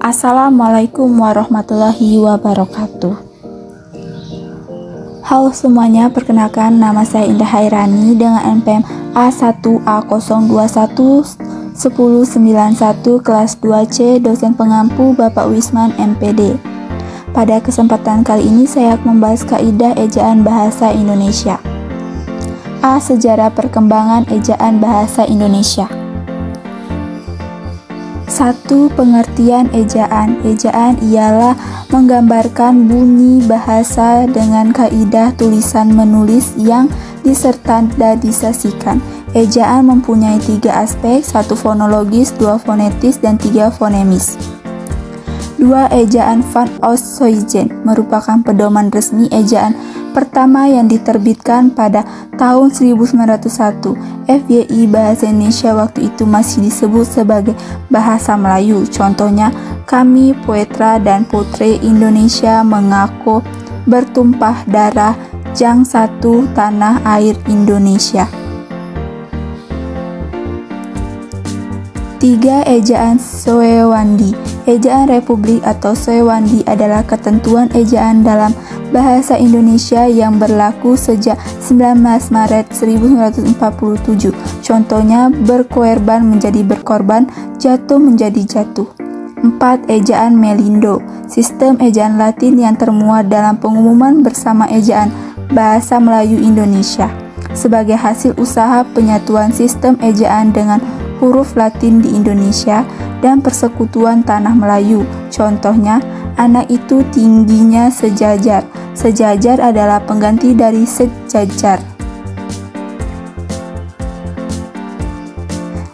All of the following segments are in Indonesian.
Assalamualaikum warahmatullahi wabarakatuh. Halo semuanya, perkenalkan nama saya Indah Hairani dengan NPM A1A0211091 kelas 2C, dosen pengampu Bapak Wisman MPD. Pada kesempatan kali ini saya akan membahas kaidah ejaan bahasa Indonesia. A. Sejarah perkembangan ejaan bahasa Indonesia. 1. Pengertian ejaan. Ejaan ialah menggambarkan bunyi bahasa dengan kaidah tulisan menulis yang disertandardisasikan. Ejaan mempunyai 3 aspek, 1 fonologis, 2 fonetis, dan 3 fonemis. 2. Ejaan Van Oosthuizen merupakan pedoman resmi ejaan pertama yang diterbitkan pada tahun 1901. FYI bahasa Indonesia waktu itu masih disebut sebagai bahasa Melayu. Contohnya, kami Putra dan Putri Indonesia mengaku bertumpah darah jang satu tanah air Indonesia. 3. Ejaan Sewandi. Ejaan Republik atau Sewandi adalah ketentuan ejaan dalam bahasa Indonesia yang berlaku sejak 19 Maret 1947. Contohnya, berkorban menjadi berkorban, jatuh menjadi jatuh. 4. Ejaan Melindo. Sistem ejaan Latin yang termuat dalam pengumuman bersama ejaan bahasa Melayu Indonesia sebagai hasil usaha penyatuan sistem ejaan dengan huruf Latin di Indonesia dan persekutuan tanah Melayu. Contohnya, anak itu tingginya sejajar. Sejajar adalah pengganti dari sejajar.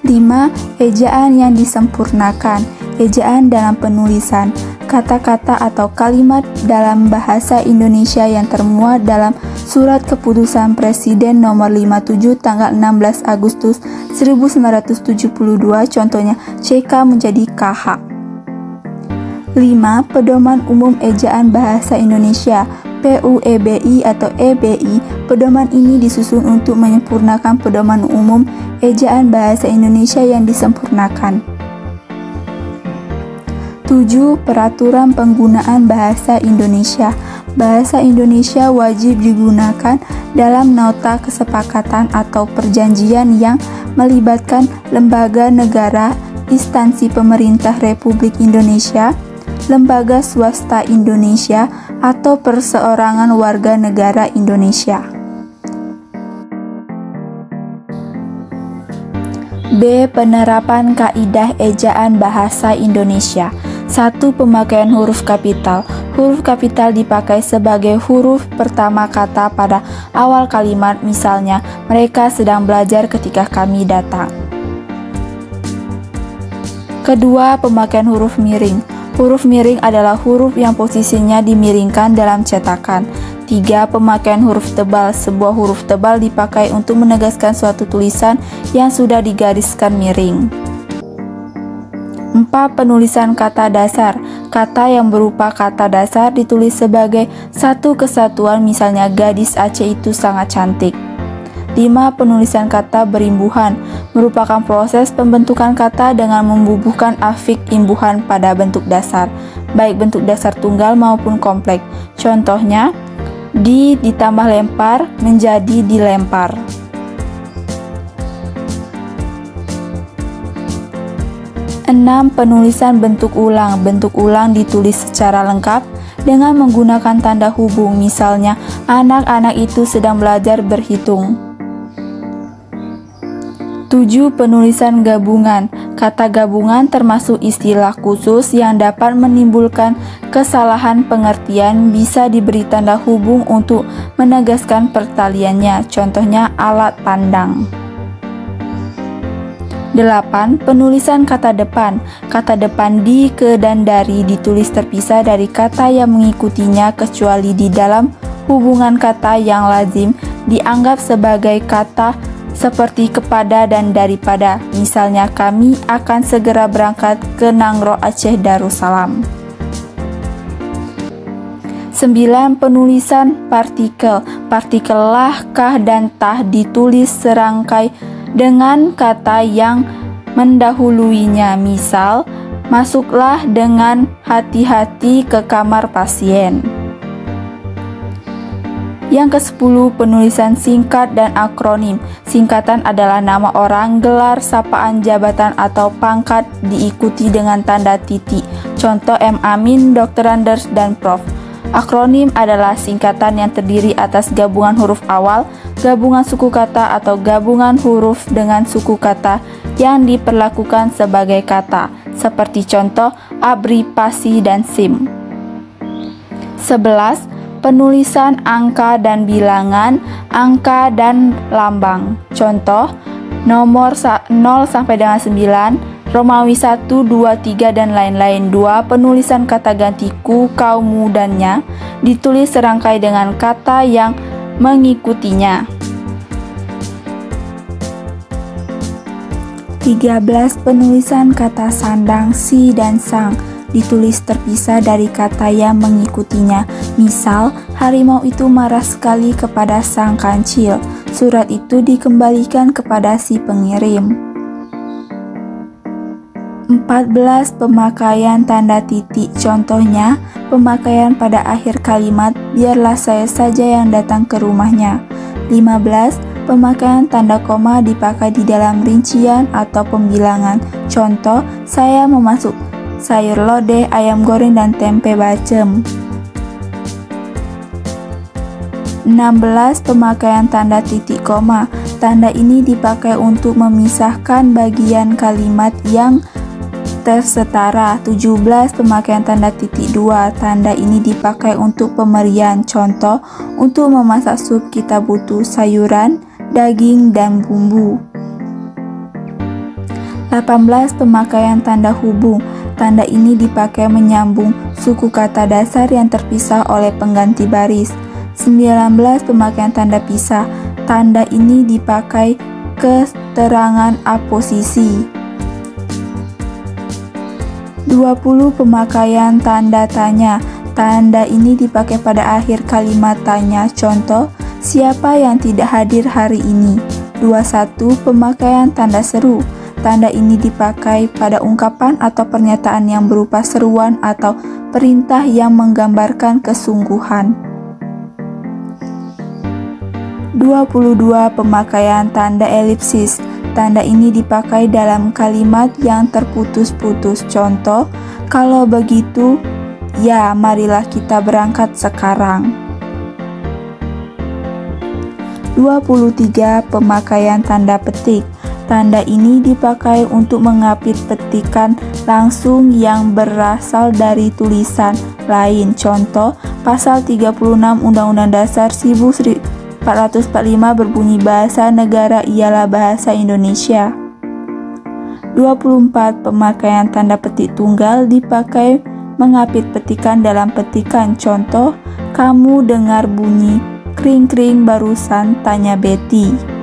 5. Ejaan yang disempurnakan. Ejaan dalam penulisan. Kata-kata atau kalimat dalam bahasa Indonesia yang termuat dalam Surat Keputusan Presiden Nomor 57 tanggal 16 Agustus 1972, contohnya CK menjadi KH. 5. Pedoman Umum Ejaan Bahasa Indonesia PUEBI atau EBI. Pedoman ini disusun untuk menyempurnakan pedoman umum ejaan bahasa Indonesia yang disempurnakan. 7. Peraturan penggunaan bahasa Indonesia. Bahasa Indonesia wajib digunakan dalam nota kesepakatan atau perjanjian yang melibatkan lembaga negara, instansi pemerintah Republik Indonesia, lembaga swasta Indonesia, atau perseorangan warga negara Indonesia. B. Penerapan kaidah ejaan bahasa Indonesia. 1. Pemakaian huruf kapital. Huruf kapital dipakai sebagai huruf pertama kata pada awal kalimat, misalnya, mereka sedang belajar ketika kami datang. Kedua, pemakaian huruf miring. Huruf miring adalah huruf yang posisinya dimiringkan dalam cetakan. 3. Pemakaian huruf tebal. Sebuah huruf tebal dipakai untuk menegaskan suatu tulisan yang sudah digariskan miring. 4. Penulisan kata dasar. Kata yang berupa kata dasar ditulis sebagai satu kesatuan, misalnya gadis Aceh itu sangat cantik. 5. Penulisan kata berimbuhan. Merupakan proses pembentukan kata dengan membubuhkan afik imbuhan pada bentuk dasar, baik bentuk dasar tunggal maupun kompleks. Contohnya, ditambah lempar menjadi dilempar. 6. Penulisan bentuk ulang. Bentuk ulang ditulis secara lengkap dengan menggunakan tanda hubung, misalnya, anak-anak itu sedang belajar berhitung. 7. Penulisan gabungan. Kata gabungan termasuk istilah khusus yang dapat menimbulkan kesalahan pengertian, bisa diberi tanda hubung untuk menegaskan pertaliannya, contohnya alat pandang. 8. Penulisan kata depan. Kata depan di, ke, dan dari ditulis terpisah dari kata yang mengikutinya kecuali di dalam hubungan kata yang lazim dianggap sebagai kata seperti kepada dan daripada. Misalnya, kami akan segera berangkat ke Nangro Aceh Darussalam. 9. Penulisan partikel. Partikel lah, kah, dan tah ditulis serangkai dengan kata yang mendahuluinya. Misal, Masuklah dengan hati-hati ke kamar pasien. Yang ke-10, penulisan singkat dan akronim. Singkatan adalah nama orang, gelar, sapaan, jabatan, atau pangkat diikuti dengan tanda titik. Contoh M. Amin, Dr. Anders, dan Prof. Akronim adalah singkatan yang terdiri atas gabungan huruf awal, gabungan suku kata, atau gabungan huruf dengan suku kata yang diperlakukan sebagai kata, seperti contoh ABRI, PASI, dan SIM. 11. Penulisan angka dan bilangan, angka dan lambang. Contoh, nomor 0 sampai dengan 9, Romawi 1, 2, 3, dan lain-lain. 2. Penulisan kata ganti ku, kau, mu, dannya, ditulis serangkai dengan kata yang mengikutinya. 13. Penulisan kata sandang, si, dan sang, ditulis terpisah dari kata yang mengikutinya. Misal, harimau itu marah sekali kepada sang kancil. Surat itu dikembalikan kepada si pengirim. 14. Pemakaian tanda titik. Contohnya, pemakaian pada akhir kalimat, biarlah saya saja yang datang ke rumahnya. 15. Pemakaian tanda koma dipakai di dalam rincian atau pembilangan. Contoh, saya memasuk sayur lodeh, ayam goreng, dan tempe bacem. 16. Pemakaian tanda titik koma. Tanda ini dipakai untuk memisahkan bagian kalimat yang tersetara. 17. Pemakaian tanda titik 2. Tanda ini dipakai untuk pemberian. Contoh, untuk memasak sup kita butuh sayuran, daging, dan bumbu. 18. Pemakaian tanda hubung. Tanda ini dipakai menyambung suku kata dasar yang terpisah oleh pengganti baris. 19. Pemakaian tanda pisah. Tanda ini dipakai keterangan aposisi. 20. Pemakaian tanda tanya. Tanda ini dipakai pada akhir kalimat tanya. Contoh, siapa yang tidak hadir hari ini? 21. Pemakaian tanda seru. Tanda ini dipakai pada ungkapan atau pernyataan yang berupa seruan atau perintah yang menggambarkan kesungguhan. 22. Pemakaian tanda elipsis. Tanda ini dipakai dalam kalimat yang terputus-putus. Contoh, kalau begitu, ya marilah kita berangkat sekarang. 23. Pemakaian tanda petik. Tanda ini dipakai untuk mengapit petikan langsung yang berasal dari tulisan lain. Contoh, pasal 36 Undang-Undang Dasar 1445 berbunyi bahasa negara ialah bahasa Indonesia. 24. Pemakaian tanda petik tunggal dipakai mengapit petikan dalam petikan. Contoh, kamu dengar bunyi kring-kring barusan, tanya Betty.